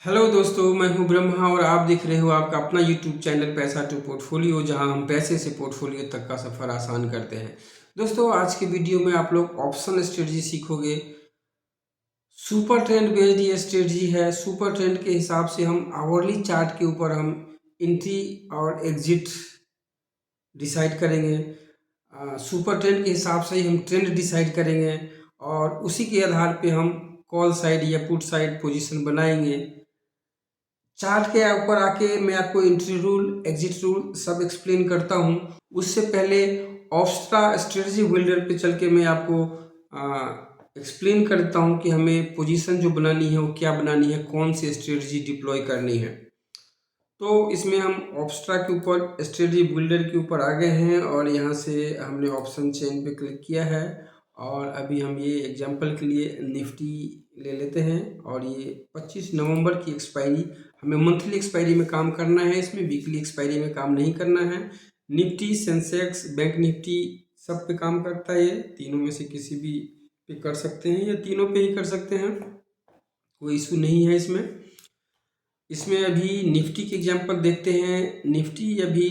Hello दोस्तों, मैं हूं ब्रह्मा और आप देख रहे हो आपका अपना यूट्यूब चैनल पैसा टू पोर्टफोलियो, जहां हम पैसे से पोर्टफोलियो तक का सफ़र आसान करते हैं। दोस्तों, आज के वीडियो में आप लोग ऑप्शन स्ट्रेटजी सीखोगे। सुपर ट्रेंड बेस्ड ये स्ट्रेटजी है। सुपर ट्रेंड के हिसाब से हम आवरली चार्ट के ऊपर हम एंट्री और एग्जिट डिसाइड करेंगे। सुपर ट्रेंड के हिसाब से ही हम ट्रेंड डिसाइड करेंगे और उसी के आधार पे हम कॉल साइड या पुट साइड पोजीशन बनाएंगे। चार्ट के ऊपर आके मैं आपको एंट्री रूल, एग्जिट रूल सब एक्सप्लेन करता हूँ। उससे पहले ऑप्स्ट्रा स्ट्रेटजी बिल्डर पे चल के मैं आपको एक्सप्लेन करता हूँ कि हमें पोजीशन जो बनानी है वो क्या बनानी है, कौन सी स्ट्रेटजी डिप्लॉय करनी है। तो इसमें हम ऑप्स्ट्रा के ऊपर स्ट्रेटजी बिल्डर के ऊपर आ गए हैं और यहाँ से हमने ऑप्शन चेन पे क्लिक किया है। और अभी हम ये एग्जांपल के लिए निफ्टी ले लेते हैं और ये 25 नवंबर की एक्सपायरी, हमें मंथली एक्सपायरी में काम करना है, इसमें वीकली एक्सपायरी में काम नहीं करना है। निफ्टी, सेंसेक्स, बैंक निफ्टी सब पे काम करता है। ये तीनों में से किसी भी पे कर सकते हैं या तीनों पे ही कर सकते हैं, कोई इशू नहीं है इसमें। इसमें अभी निफ्टी के एग्जांपल देखते हैं। निफ्टी अभी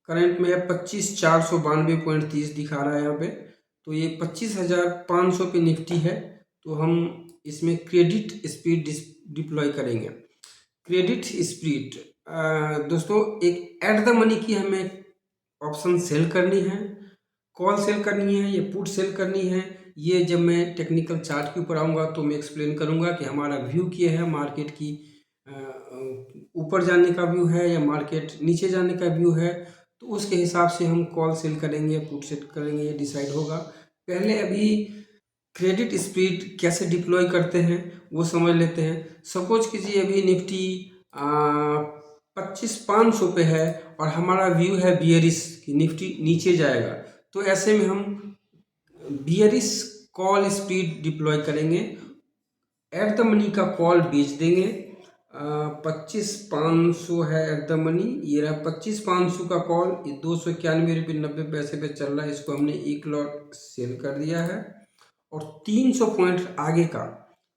करंट में है 25,492.30 दिखा रहा है यहाँ पे। तो ये 25,500 पे निफ्टी है। तो हम इसमें क्रेडिट स्पीड डिप्लॉय करेंगे। क्रेडिट स्पीड दोस्तों, एक एट द मनी की हमें ऑप्शन सेल करनी है, कॉल सेल करनी है या पुट सेल करनी है। ये जब मैं टेक्निकल चार्ट के ऊपर आऊँगा तो मैं एक्सप्लेन करूँगा कि हमारा व्यू क्या है, मार्केट की ऊपर जाने का व्यू है या मार्केट नीचे जाने का व्यू है। तो उसके हिसाब से हम कॉल सेल करेंगे, पुट सेल करेंगे, ये डिसाइड होगा। पहले अभी क्रेडिट स्पीड कैसे डिप्लॉय करते हैं वो समझ लेते हैं। सपोज कीजिए अभी निफ्टी 25,500 पे है और हमारा व्यू है बियरिश कि निफ्टी नीचे जाएगा। तो ऐसे में हम बियरिश कॉल स्पीड डिप्लॉय करेंगे। एट द मनी का कॉल बेच देंगे। 25,500 है एट द मनी, ये रहा 25,500 का कॉल। ये 291 रुपये 90 पैसे पे चल रहा है, इसको हमने एक लॉट सेल कर दिया है। और 300 पॉइंट आगे का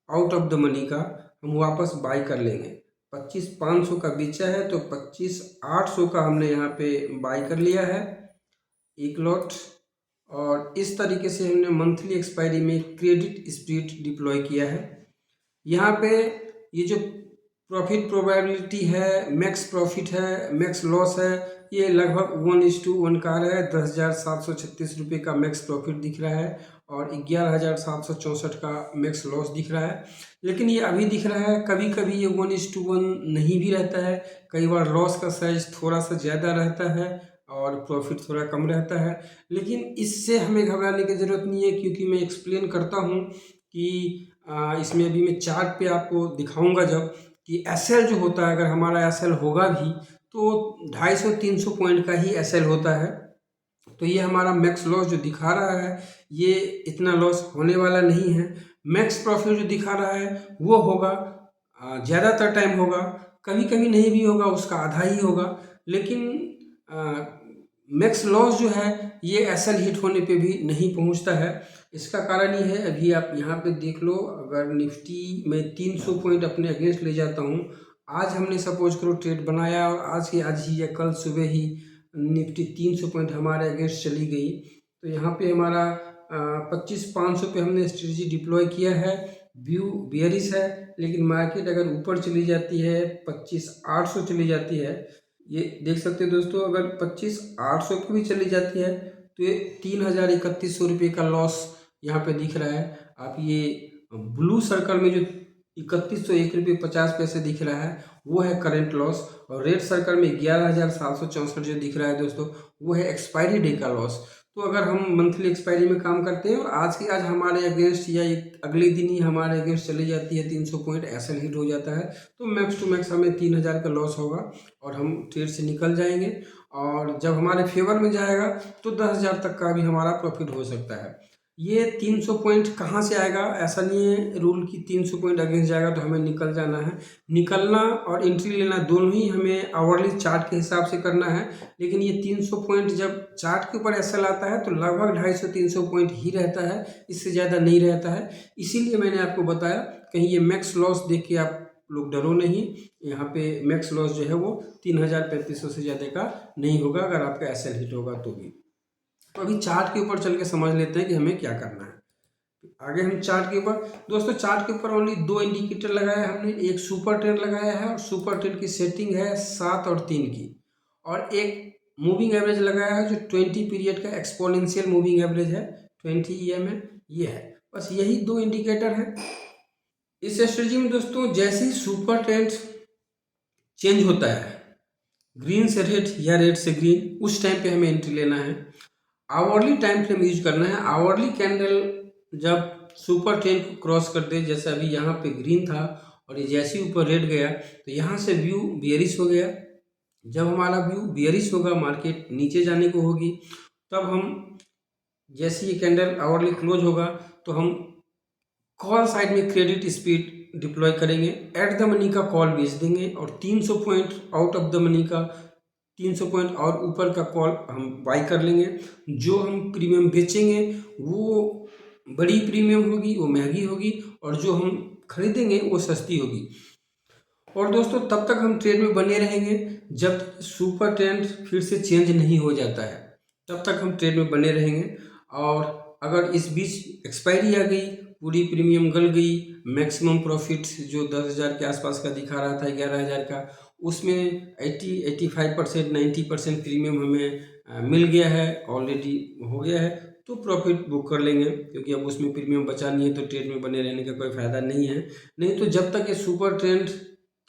आउट ऑफ द मनी का हम वापस बाई कर लेंगे। 25,500 का बेचा है तो 25,800 का हमने यहाँ पे बाई कर लिया है एक लॉट। और इस तरीके से हमने मंथली एक्सपायरी में क्रेडिट स्पीड डिप्लॉय किया है। यहाँ पे ये जो प्रॉफिट प्रोबेबिलिटी है, मैक्स प्रॉफिट है, मैक्स लॉस है, ये लगभग 1:1 का रहा है। 10,736 रुपये का मैक्स प्रॉफिट दिख रहा है और 11,764 का मैक्स लॉस दिख रहा है। लेकिन ये अभी दिख रहा है, कभी कभी ये 1:1 नहीं भी रहता है। कई बार लॉस का साइज थोड़ा सा ज़्यादा रहता है और प्रॉफिट थोड़ा कम रहता है। लेकिन इससे हमें घबराने की ज़रूरत नहीं है, क्योंकि मैं एक्सप्लेन करता हूँ कि इसमें अभी मैं चार्ट पे आपको दिखाऊंगा जब कि एसएल जो होता है, अगर हमारा एसएल होगा भी तो 250-300 पॉइंट का ही एसएल होता है। तो ये हमारा मैक्स लॉस जो दिखा रहा है, ये इतना लॉस होने वाला नहीं है। मैक्स प्रॉफिट जो दिखा रहा है वो होगा, ज़्यादातर टाइम होगा, कभी कभी नहीं भी होगा, उसका आधा ही होगा। लेकिन मैक्स लॉस जो है ये एसएल हिट होने पे भी नहीं पहुंचता है। इसका कारण ये है, अभी आप यहाँ पे देख लो, अगर निफ्टी में 300 पॉइंट अपने अगेंस्ट ले जाता हूँ। आज हमने सपोज करो ट्रेड बनाया और आज ही या कल सुबह ही निफ्टी 300 पॉइंट हमारे अगेंस्ट चली गई। तो यहाँ पे हमारा 25,500 पे हमने स्ट्रेटजी डिप्लॉय किया है। व्यू बियरिश है, लेकिन मार्केट अगर ऊपर चली जाती है, 25,800 चली जाती है, ये देख सकते हैं दोस्तों, अगर 25,800 की भी चली जाती है तो ये 3,3100 रुपये का लॉस यहाँ पे दिख रहा है। आप ये ब्लू सर्कल में जो 3101 रुपये 50 पैसे दिख रहा है वो है करंट लॉस, और रेड सर्कल में 11,764 जो दिख रहा है दोस्तों वो है एक्सपायरी डे का लॉस। तो अगर हम मंथली एक्सपायरी में काम करते हैं और आज हमारे अगेंस्ट या एक अगले दिन ही हमारे अगेंस्ट चली जाती है 300 पॉइंट, ऐसा हिट हो जाता है, तो मैक्स टू मैक्स हमें 3,000 का लॉस होगा और हम ट्रेड से निकल जाएंगे। और जब हमारे फेवर में जाएगा तो 10,000 तक का भी हमारा प्रॉफिट हो सकता है। ये 300 पॉइंट कहाँ से आएगा, ऐसा नहीं है रूल की 300 पॉइंट अगेंस्ट जाएगा तो हमें निकल जाना है। निकलना और एंट्री लेना दोनों ही हमें आवरली चार्ट के हिसाब से करना है। लेकिन ये 300 पॉइंट जब चार्ट के ऊपर ऐसा लाता है तो लगभग 250-300 पॉइंट ही रहता है, इससे ज़्यादा नहीं रहता है। इसीलिए मैंने आपको बताया, कहीं ये मैक्स लॉस देख के आप लोग डरो नहीं, यहाँ पे मैक्स लॉस जो है वो 3,3500 से ज़्यादा का नहीं होगा अगर आपका एसएल हिट होगा तो भी। तो अभी चार्ट के ऊपर चल के समझ लेते हैं कि हमें क्या करना है। आगे हम चार्ट के ऊपर, दोस्तों चार्ट के ऊपर ओनली 2 इंडिकेटर लगाया है हमने, एक सुपर ट्रेंड लगाया है और सुपर ट्रेंड की सेटिंग है 7 और 3 की, और एक मूविंग एवरेज लगाया है जो 20 पीरियड का एक्सपोनेंशियल मूविंग एवरेज है 20 EMA, ये है। बस यही 2 इंडिकेटर है इस स्ट्रेटजी में दोस्तों। जैसे ही सुपर ट्रेंड चेंज होता है ग्रीन से रेड या रेड से ग्रीन, उस टाइम पे हमें एंट्री लेना है। आवरली टाइम फ्रेम यूज करना है। आवरली कैंडल जब सुपर ट्रेंड को क्रॉस कर दे, जैसे अभी यहाँ पे ग्रीन था और ये जैसे ही ऊपर रेड गया तो यहाँ से व्यू बियरिश हो गया। जब हमारा व्यू बियरिश होगा, मार्केट नीचे जाने को होगी, तब हम जैसे ये कैंडल आवरली क्लोज होगा तो हम कॉल साइड में क्रेडिट स्पीड डिप्लॉय करेंगे, एट द मनी का कॉल बेच देंगे और 300 point out of the money का 300 पॉइंट और ऊपर का कॉल हम बाई कर लेंगे। जो हम प्रीमियम बेचेंगे वो बड़ी प्रीमियम होगी, वो महंगी होगी, और जो हम खरीदेंगे वो सस्ती होगी। और दोस्तों तब तक हम ट्रेड में बने रहेंगे जब सुपर ट्रेंड फिर से चेंज नहीं हो जाता है, तब तक हम ट्रेड में बने रहेंगे। और अगर इस बीच एक्सपायरी आ गई, पूरी प्रीमियम गल गई, मैक्सिमम प्रॉफिट जो 10,000 के आसपास का दिखा रहा था 11,000 का, उसमें 85%, 90% प्रीमियम हमें मिल गया है, ऑलरेडी हो गया है, तो प्रॉफिट बुक कर लेंगे, क्योंकि अब उसमें प्रीमियम बचा नहीं है तो ट्रेड में बने रहने का कोई फ़ायदा नहीं है। नहीं तो जब तक ये सुपर ट्रेंड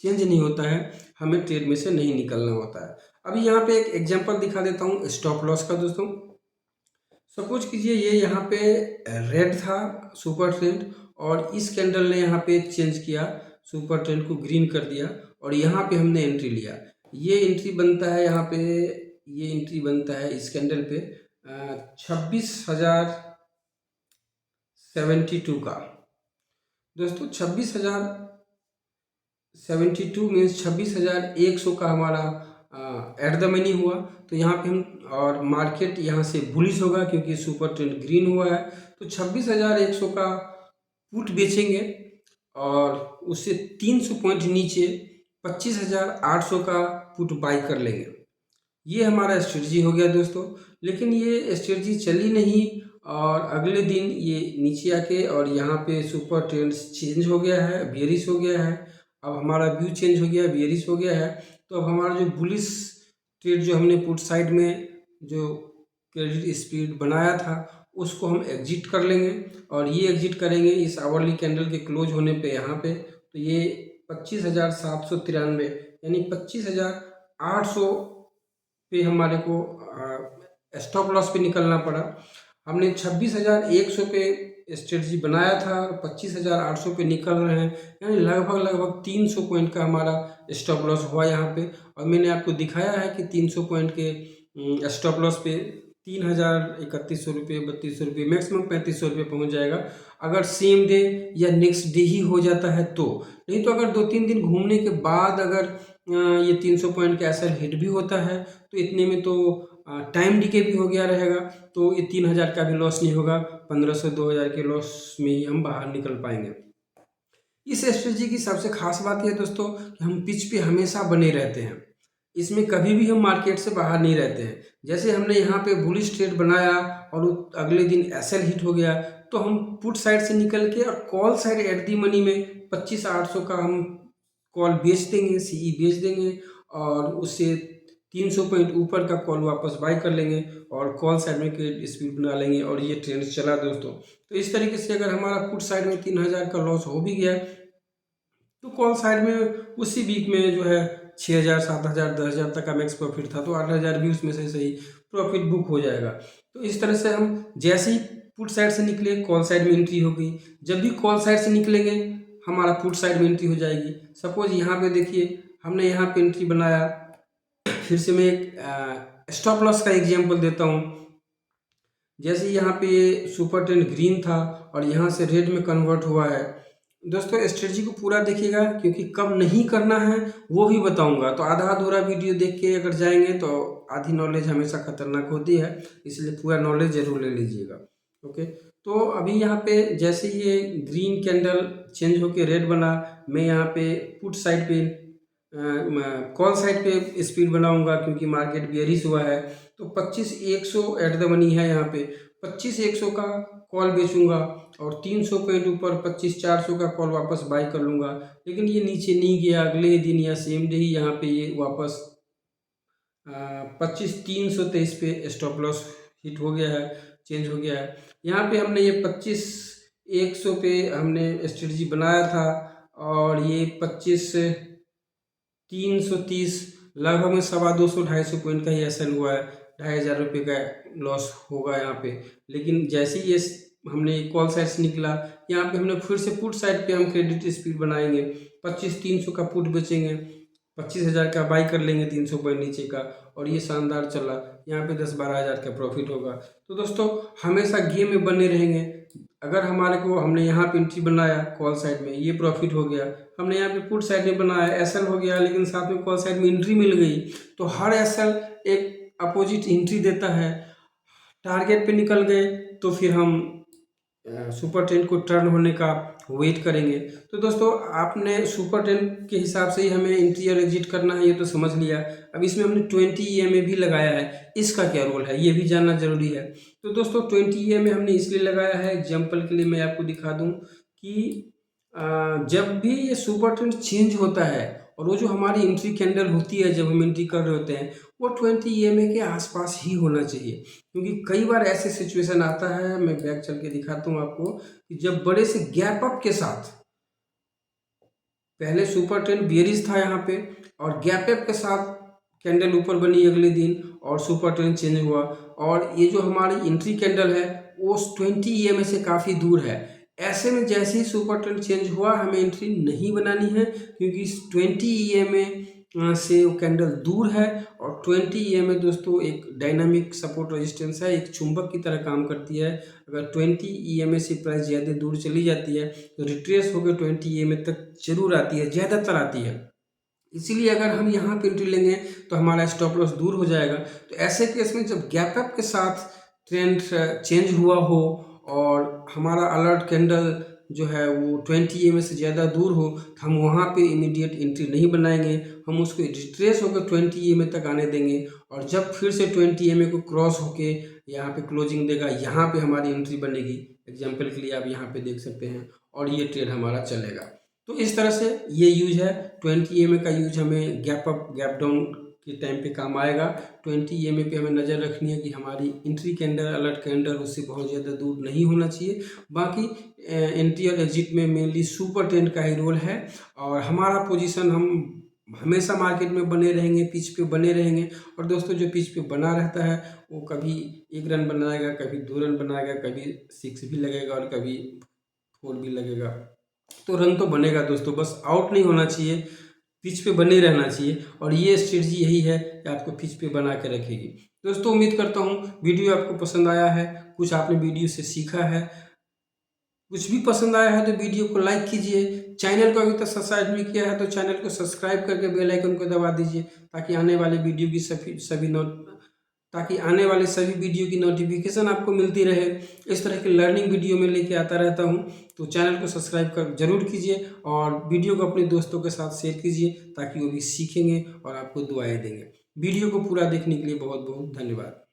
चेंज नहीं होता है हमें ट्रेड में से नहीं निकलना होता है। अभी यहाँ पे एक एग्जांपल दिखा देता हूँ स्टॉप लॉस का दोस्तों। सपोज कीजिए ये यहाँ पे रेड था सुपर ट्रेंड और इस कैंडल ने यहाँ पे चेंज किया, सुपर ट्रेंड को ग्रीन कर दिया और यहाँ पे हमने एंट्री लिया। ये एंट्री बनता है यहाँ पे, ये एंट्री बनता है इस कैंडल पे 26,072 का। दोस्तों 26,072 मीन्स 26,100 का हमारा एट द मनी हुआ। तो यहाँ पे हम, और मार्केट यहाँ से बुलिश होगा क्योंकि सुपर ट्रेंड ग्रीन हुआ है, तो 26,100 का पुट बेचेंगे और उससे 300 पॉइंट नीचे 25,800 का पुट बाई कर लेंगे। ये हमारा स्ट्रेटजी हो गया दोस्तों। लेकिन ये स्ट्रेटजी चली नहीं और अगले दिन ये नीचे आके और यहाँ पे सुपर ट्रेंड चेंज हो गया है, बियरिश हो गया है। अब हमारा व्यू चेंज हो गया, बियरिश हो गया है, तो अब हमारा जो बुलिश ट्रेड जो हमने पुट साइड में जो क्रेडिट स्पीड बनाया था उसको हम एग्जिट कर लेंगे। और ये एग्जिट करेंगे इस आवरली कैंडल के क्लोज होने पे यहाँ पे, तो ये 25,793 यानी 25,800 पे हमारे को स्टॉप लॉस पे निकलना पड़ा। हमने 26,100 पे स्ट्रेटजी बनाया था, 25,800 पे निकल रहे हैं, यानी लगभग 300 पॉइंट का हमारा स्टॉप लॉस हुआ यहाँ पे। और मैंने आपको दिखाया है कि 300 पॉइंट के स्टॉप लॉस पे 3,3100 रुपये, 3,200 रुपये, मैक्सिमम 3,500 रुपये पहुँच जाएगा अगर सेम डे या नेक्स्ट डे ही हो जाता है तो। नहीं तो अगर 2-3 दिन घूमने के बाद अगर ये 300 पॉइंट का एसएल हिट भी होता है तो इतने में तो टाइम डीके भी हो गया रहेगा, तो ये 3,000 का भी लॉस नहीं होगा, 1,500-2,000 के लॉस में ही हम बाहर निकल पाएंगे। इस स्ट्रेटजी की सबसे खास बात यह दोस्तों कि हम पिच पे हमेशा बने रहते हैं, इसमें कभी भी हम मार्केट से बाहर नहीं रहते हैं। जैसे हमने यहाँ पे बुलिश ट्रेड बनाया और अगले दिन एसएल हिट हो गया तो हम पुट साइड से निकल के और call side at the money में 25,800 का हम कॉल बेच देंगे, सीई बेच देंगे और उससे 300 पॉइंट ऊपर का कॉल वापस बाई कर लेंगे और कॉल साइड में क्रेडिट स्पीड बना लेंगे और ये ट्रेंड चला दोस्तों। तो इस तरीके से अगर हमारा पुट साइड में 3,000 का लॉस हो भी गया तो कॉल साइड में उसी वीक में जो है 6,000, 7,000, 10,000 तक का मैक्स प्रॉफिट था, तो 8,000 भी उसमें से सही प्रॉफिट बुक हो जाएगा। तो इस तरह से हम जैसे ही पुट साइड से निकले कॉल साइड में एंट्री हो गई, जब भी कॉल साइड से निकलेंगे हमारा पुट साइड में एंट्री हो जाएगी। सपोज यहाँ पे देखिए हमने यहाँ पे एंट्री बनाया, फिर से मैं एक स्टॉप लॉस का एग्जांपल देता हूँ। जैसे यहाँ पे सुपर ट्रेंड ग्रीन था और यहाँ से रेड में कन्वर्ट हुआ है। दोस्तों स्ट्रेटजी को पूरा देखिएगा क्योंकि कब नहीं करना है वो भी बताऊंगा, तो आधा अधूरा वीडियो देख के अगर जाएंगे तो आधी नॉलेज हमेशा खतरनाक होती है, इसलिए पूरा नॉलेज जरूर ले लीजिएगा। ओके, तो अभी यहाँ पे जैसे ये ग्रीन कैंडल चेंज होके रेड बना, मैं यहाँ पे पुट साइड पे कॉल साइड पे स्पीड बनाऊंगा क्योंकि मार्केट बियरिश हुआ है। तो 25,100 एट द मनी है यहाँ पे, 25,100 का कॉल बेचूंगा और 300 पॉइंट ऊपर 25,400 का कॉल वापस बाई कर लूँगा। लेकिन ये नीचे नहीं गया, अगले दिन या सेम डे ही यहाँ पे ये वापस 25,323 पे स्टॉप लॉस हिट हो गया है, चेंज हो गया है। यहाँ पे हमने ये 25,100 पे हमने स्ट्रेटजी बनाया था और ये 25,330 लगभग में 250-250 पॉइंट का ही एसएल हुआ है, 2,500 रुपये का लॉस होगा यहाँ पे। लेकिन जैसे ही ये हमने कॉल साइड से निकला, यहाँ पे हमने फिर से पुट साइड पे हम क्रेडिट स्पीड बनाएंगे, 25,300 का पुट बेचेंगे, 25,000 का बाई कर लेंगे 300 पॉइंट नीचे का, और ये शानदार चला, यहाँ पे 10-12 हज़ार का प्रॉफिट होगा। तो दोस्तों हमेशा गेम में बने रहेंगे। अगर हमारे को हमने यहाँ पे एंट्री बनाया कॉल साइड में, ये प्रॉफिट हो गया, हमने यहाँ पे पुट साइड में बनाया एसएल हो गया, लेकिन साथ में कॉल साइड में एंट्री मिल गई, तो हर एसएल एक अपोजिट एंट्री देता है। टारगेट पे निकल गए तो फिर हम सुपर ट्रेंड को टर्न होने का वेट करेंगे। तो दोस्तों आपने सुपर ट्रेंड के हिसाब से ही हमें एंट्री और एग्जिट करना है, ये तो समझ लिया। अब इसमें हमने 20 EMA भी लगाया है, इसका क्या रोल है ये भी जानना जरूरी है। तो दोस्तों 20 EMA हमने इसलिए लगाया है, एग्जाम्पल के लिए मैं आपको दिखा दूं कि जब भी ये सुपर ट्रेंड चेंज होता है और वो जो हमारी एंट्री कैंडल होती है जब हम एंट्री कर रहे होते हैं, वो 20 EMA के आसपास ही होना चाहिए। क्योंकि कई बार ऐसे सिचुएशन आता है, मैं बैक चल के दिखाता हूँ आपको, कि जब बड़े से गैप अप के साथ, पहले सुपर ट्रेंड बियरिश था यहाँ पे और गैप अप के साथ कैंडल ऊपर बनी अगले दिन और सुपर ट्रेंड चेंज हुआ, और ये जो हमारी एंट्री कैंडल है वो 20 EMA से काफ़ी दूर है। ऐसे में जैसे ही सुपर ट्रेंड चेंज हुआ हमें एंट्री नहीं बनानी है, क्योंकि 20 EMA से वो कैंडल दूर है। और 20 EMA दोस्तों एक डायनामिक सपोर्ट रेजिस्टेंस है, एक चुंबक की तरह काम करती है। अगर 20 EMA से प्राइस ज़्यादा दूर चली जाती है तो रिट्रेस होकर 20 EMA तक जरूर आती है, ज़्यादातर आती है। इसीलिए अगर हम यहाँ पे एंट्री लेंगे तो हमारा स्टॉप लॉस दूर हो जाएगा। तो ऐसे केस में जब गैप अप के साथ ट्रेंड चेंज हुआ हो और हमारा अलर्ट कैंडल जो है वो 20 EMA से ज़्यादा दूर हो, तो हम वहाँ पे इमीडिएट एंट्री नहीं बनाएंगे, हम उसको रिट्रेस होकर 20 EMA तक आने देंगे। और जब फिर से 20 EMA को क्रॉस होके यहाँ पे क्लोजिंग देगा, यहाँ पे हमारी एंट्री बनेगी। एग्जाम्पल के लिए आप यहाँ पे देख सकते हैं, और ये ट्रेड हमारा चलेगा। तो इस तरह से ये यूज है, 20 EMA का यूज हमें गैप अप गैप डाउन के टाइम पे काम आएगा। 20 EMA पे हमें नज़र रखनी है कि हमारी एंट्री कैंडल अलर्ट कैंडल उससे बहुत ज़्यादा दूर नहीं होना चाहिए। बाकी एंट्री और एग्जिट में मेनली सुपर ट्रेंड का ही रोल है, और हमारा पोजीशन हम हमेशा मार्केट में बने रहेंगे, पिच पे बने रहेंगे। और दोस्तों जो पिच पे बना रहता है वो कभी 1 रन बनाएगा, कभी 2 रन बनाएगा, कभी 6 भी लगेगा और कभी 4 भी लगेगा। तो रन तो बनेगा दोस्तों, बस आउट नहीं होना चाहिए, पिच पे बने रहना चाहिए। और ये स्ट्रेटजी यही है कि आपको पिच पे बना के रखेगी। दोस्तों उम्मीद करता हूँ वीडियो आपको पसंद आया है, कुछ आपने वीडियो से सीखा है। कुछ भी पसंद आया है तो वीडियो को लाइक कीजिए, चैनल को अभी तक सब्सक्राइब नहीं किया है तो चैनल को सब्सक्राइब करके बेल आइकन को दबा दीजिए, ताकि आने वाले वीडियो की सभी वीडियो की नोटिफिकेशन आपको मिलती रहे। इस तरह के लर्निंग वीडियो में लेके आता रहता हूं, तो चैनल को सब्सक्राइब कर जरूर कीजिए और वीडियो को अपने दोस्तों के साथ शेयर कीजिए, ताकि वो भी सीखेंगे और आपको दुआएं देंगे। वीडियो को पूरा देखने के लिए बहुत बहुत धन्यवाद।